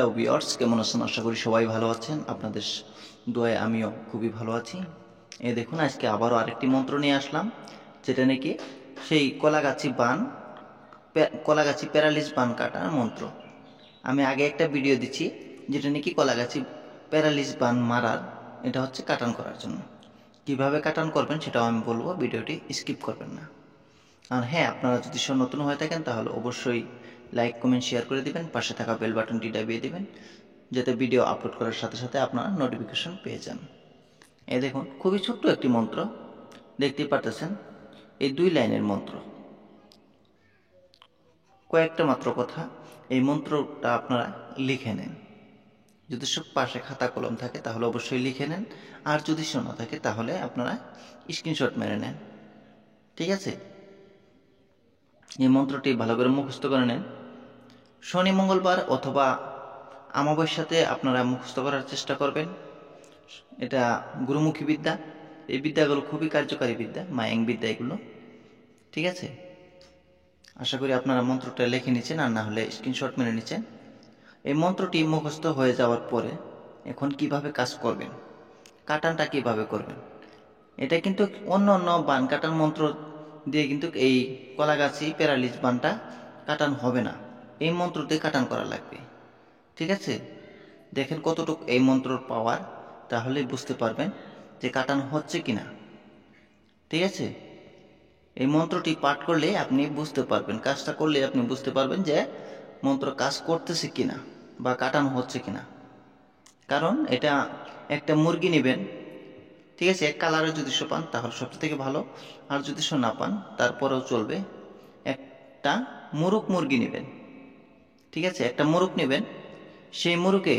Hello viewers, কেমন আছেন? আশা করি সবাই ভালো আছেন। আপনাদের দোয়ায় আমিও খুবই ভালো আছি। এই দেখুন, আজকে আবারও আরেকটি মন্ত্র নিয়ে আসলাম, যেটা নাকি সেই কলাগাছি প্যারালিস বান কাটার মন্ত্র। আমি আগে একটা ভিডিও দিচ্ছি, যেটা নাকি কলাগাছি প্যারালিস বান মারার, এটা হচ্ছে কাটান করার জন্য। কিভাবে কাটান করবেন সেটাও আমি বলবো, ভিডিওটি স্কিপ করবেন না। আর হ্যাঁ, আপনারা যদি নতুন হয়ে থাকেন তাহলে অবশ্যই লাইক, কমেন্ট, শেয়ার করে দিবেন। পাশে থাকা বেল বাটনটি দাবিয়ে দিবেন, যাতে ভিডিও আপলোড করার সাথে সাথে আপনারা নোটিফিকেশন পেয়ে যান। এই দেখুন, খুবই ছোট্ট একটি মন্ত্র, দেখতেই পারতেছেন। এই 2 লাইনের মন্ত্র, কয়েকটা মাত্র কথা। এই মন্ত্রটা আপনারা লিখে নেন। যদি সব পাশে খাতা কলম থাকে তাহলে অবশ্যই লিখে নেন, আর যদি না থাকে তাহলে আপনারা স্ক্রিনশট মেরে নেন। ঠিক আছে? এই মন্ত্রটি ভালো করে মুখস্থ করে নেন। শনি, মঙ্গলবার অথবা আমাবস্যাতে আপনারা মুখস্থ করার চেষ্টা করবেন। এটা গুরুমুখী বিদ্যা। এই বিদ্যাগুলো খুবই কার্যকারী বিদ্যা, মায়াং বিদ্যা এগুলো। ঠিক আছে? আশা করি আপনারা মন্ত্রটা লিখে নিচ্ছেন, আর না হলে স্ক্রিনশট মেরে নিচ্ছেন। এই মন্ত্রটি মুখস্থ হয়ে যাওয়ার পরে এখন কিভাবে কাজ করবেন, কাটানটা কিভাবে করবেন, এটা কিন্তু অন্য অন্য বান কাটান মন্ত্র দিয়ে কিন্তু এই কলাগাছি প্যারালিস বানটা কাটান হবে না। এই মন্ত্র দিয়ে কাটান করা লাগবে। ঠিক আছে? দেখেন কতটুকু এই মন্ত্রর পাওয়ার, তাহলেই বুঝতে পারবেন যে কাটান হচ্ছে কিনা। ঠিক আছে? এই মন্ত্রটি পাঠ করলে আপনি বুঝতে পারবেন, কাজটা করলে আপনি বুঝতে পারবেন যে মন্ত্র কাজ করতেছে কিনা বা কাটানো হচ্ছে কিনা। কারণ এটা একটা মুরগি নেবেন, ঠিক আছে? এক কালারে যদি পান তাহলে সবচেয়ে থেকে ভালো, আর যদি না পান তারপরেও চলবে। একটা মুরুক মুরগি নেবেন, ঠিক আছে? একটা মুরুক নেবেন, সেই মুরুকে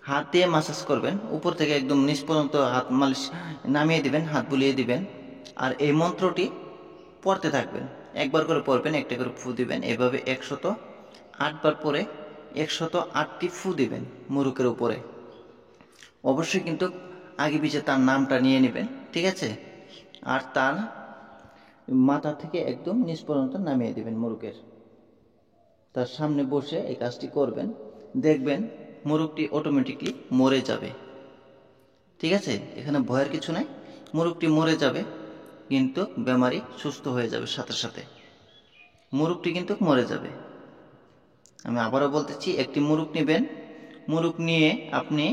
হাত দিয়ে মাসাজ করবেন, উপর থেকে একদম নিচ পর্যন্ত হাত মালিশ নামিয়ে দিবেন, হাত বুলিয়ে দিবেন। আর এই মন্ত্রটি পড়তে থাকবেন, একবার করে পড়বেন, একটা করে ফু দিবেন। এভাবে 108 বার পরে 108টি ফু দিবেন মুরুকের উপরে। অবশ্যই কিন্তু আগে পিছে তার নামটা নিয়ে নেবেন, ঠিক আছে? আর তার মাথা থেকে একদম নিচ পর্যন্ত নামিয়ে দিবেন মুরুকের। তার সামনে বসে এই কাজটি করবেন, দেখবেন মুরুকটি অটোমেটিকলি মরে যাবে। ঠিক আছে? এখানে ভয়ের কিছু নাই, মুরুকটি মরে যাবে, কিন্তু বেমারি সুস্থ হয়ে যাবে সাথে সাথে। মুরুকটি কিন্তু মরে যাবে। আমি আবারও বলতেছি, একটি মুরুক নেবেন, মুরুক নিয়ে আপনি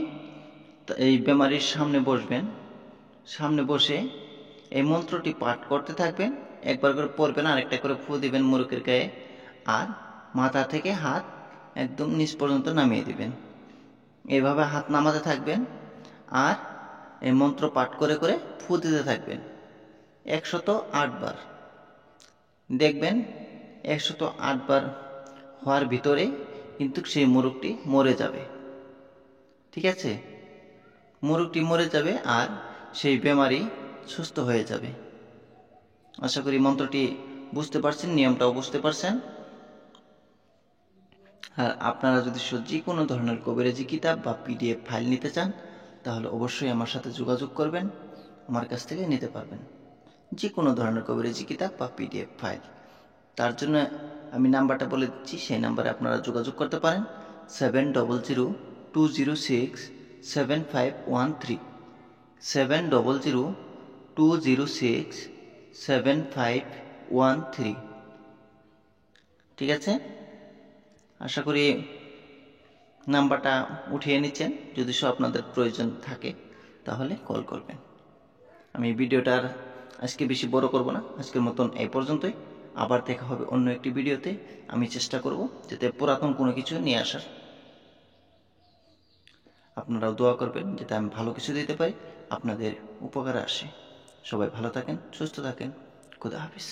এই বেমারির সামনে বসবেন, সামনে বসে এই মন্ত্রটি পাঠ করতে থাকবেন, একবার করে পড়বেন, আর একটা করে ফু দিবেন মুরুকের গায়ে, আর মাথা থেকে হাত একদম নিচ পর্যন্ত নামিয়ে দিবেন। এইভাবে হাত নামাতে থাকবেন, আর এই মন্ত্র পাঠ করে করে ফু দিতে থাকবেন 108 বার। দেখবেন 108 বার হওয়ার ভিতরে কিন্তু সেই মুরুকটি মরে যাবে। ঠিক আছে? মুরুকটি মরে যাবে, আর সেই বেমারি সুস্থ হয়ে যাবে। আশা করি মন্ত্রটি বুঝতে পারছেন, নিয়মটাও বুঝতে পারছেন। আর আপনারা যদি যে কোনো ধরনের কবিরাজি কিতাব বা পিডিএফ ফাইল নিতে চান তাহলে অবশ্যই আমার সাথে যোগাযোগ করবেন, আমার কাছ থেকে নিতে পারবেন যে কোনো ধরনের কবিরাজি কিতাব বা পিডিএফ ফাইল। তার জন্য আমি নাম্বারটা বলে দিচ্ছি, সেই নাম্বারে আপনারা যোগাযোগ করতে পারেন 7002067513, 7002067513। ঠিক আছে? আশা করি নাম্বারটা উঠিয়ে নিচ্ছেন। যদি আপনাদের প্রয়োজন থাকে তাহলে কল করবেন। আমি ভিডিওটার আজকে বেশি বড় করব না, আজকের মতন এই পর্যন্তই। আবার দেখা হবে অন্য একটি ভিডিওতে। আমি চেষ্টা করব যাতে পুরাতন কোনো কিছু নিয়ে আসার। আপনারাও দোয়া করবেন যাতে আমি ভালো কিছু দিতে পারি, আপনাদের উপকারে আসে। সবাই ভালো থাকেন, সুস্থ থাকেন। খোদা হাফিজ।